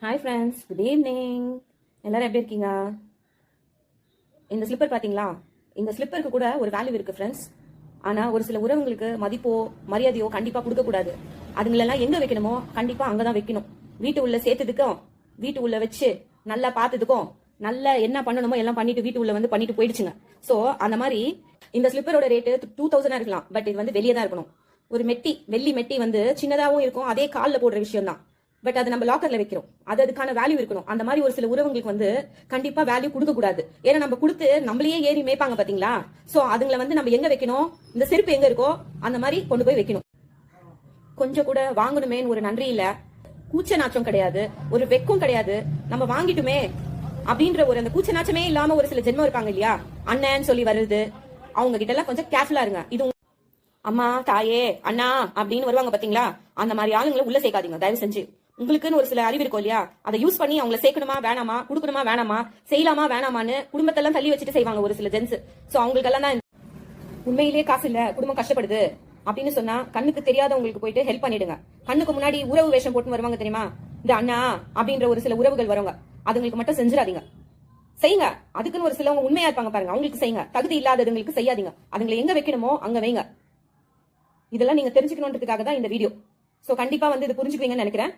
Hi friends, good evening. எல்லாரும் எப்படி இருக்கீங்க? இந்த ஸ்லிப்பர் பார்த்தீங்களா? இந்த ஸ்லிப்பருக்கு கூட ஒரு வேல்யூ இருக்கு ஃப்ரெண்ட்ஸ். ஆனால் ஒரு சில உறவுங்களுக்கு மதிப்போ மரியாதையோ கண்டிப்பாக கொடுக்கக்கூடாது. அதுங்களெல்லாம் எங்கே வைக்கணுமோ கண்டிப்பாக அங்கே தான் வைக்கணும். வீட்டு உள்ள சேர்த்ததுக்கும் வீட்டு உள்ள வச்சு நல்லா பார்த்ததுக்கும் நல்லா என்ன பண்ணணுமோ எல்லாம் பண்ணிட்டு வீட்டு உள்ள வந்து பண்ணிட்டு போயிடுச்சுங்க. ஸோ அந்த மாதிரி இந்த ஸ்லிப்பரோட ரேட்டு 2000 இருக்கலாம். பட் இது வந்து வெளியே தான் இருக்கணும். ஒரு மெட்டி, வெள்ளி மெட்டி வந்து சின்னதாகவும் இருக்கும். அதே காலில் போடுற விஷயம் தான். பட் அது நம்ம லாக்கர்ல வைக்கிறோம். அதுக்கான வேல்யூ இருக்கணும். அந்த மாதிரி ஒரு சில உறவுங்களுக்கு வந்து கண்டிப்பா வேல்யூ கொடுக்க கூடாது. ஏன்னா நம்ம கொடுத்து நம்மளையே ஏறி மேய்ப்பாங்க பாத்தீங்களா? சோ அதுங்களை வந்து நம்ம எங்க வைக்கணும்? இந்த செருப்பு எங்க இருக்கோ அந்த மாதிரி கொண்டு போய் வைக்கணும். கொஞ்சம் கூட வாங்கணுமேன்னு ஒரு நன்றி இல்ல, கூச்ச நாச்சம் கிடையாது, ஒரு வெக்கம் கிடையாது. நம்ம வாங்கிட்டுமே அப்படின்ற ஒரு அந்த கூச்ச நாச்சமே இல்லாம ஒரு சில ஜென்மம் இருக்காங்க இல்லையா? அண்ணன்னு சொல்லி வருது. அவங்க கிட்ட எல்லாம் கொஞ்சம் கேர்ஃபுல்லா இருங்க. இது அம்மா, தாயே, அண்ணா அப்படின்னு வருவாங்க பாத்தீங்களா? அந்த மாதிரி ஆளுங்களை உள்ள சேர்க்காதீங்க தயவு செஞ்சு. உங்களுக்குன்னு ஒரு சில அறிவு இருக்கும் இல்லையா? அதை யூஸ் பண்ணி அவங்களை சேர்க்கணுமா வேணாமா, கொடுக்கணுமா வேணாமா, செய்யலாமா வேணாமான்னு குடும்பத்தெல்லாம் தள்ளி வச்சுட்டு செய்வாங்க ஒரு சில ஜென்ஸ். சோ அவங்களுக்கெல்லாம் தான் உண்மையிலேயே காசு இல்ல, குடும்பம் கஷ்டப்படுது அப்படின்னு சொன்னா கண்ணுக்கு தெரியாதவங்களுக்கு போயிட்டு ஹெல்ப் பண்ணிடுங்க. கண்ணுக்கு முன்னாடி உறவு வேஷம் போட்டு வருவாங்க தெரியுமா? இந்த அண்ணா அப்படின்ற ஒரு சில உறவுகள் வருவாங்க. அதுங்களுக்கு மட்டும் செஞ்சிடாதீங்க. செய்யுங்க. அதுக்குன்னு ஒரு சிலவங்க உண்மையா இருப்பாங்க பாருங்க, அவங்களுக்கு செய்யுங்க. தகுதி இல்லாதவங்களுக்கு செய்யாதீங்க. அதுங்களை எங்க வைக்கணுமோ அங்க வைங்க. இதெல்லாம் நீங்க தெரிஞ்சுக்கணுன்றதுக்காக தான் இந்த வீடியோ. சோ கண்டிப்பா வந்து இது புரிஞ்சுக்குவீங்கன்னு நினைக்கிறேன்.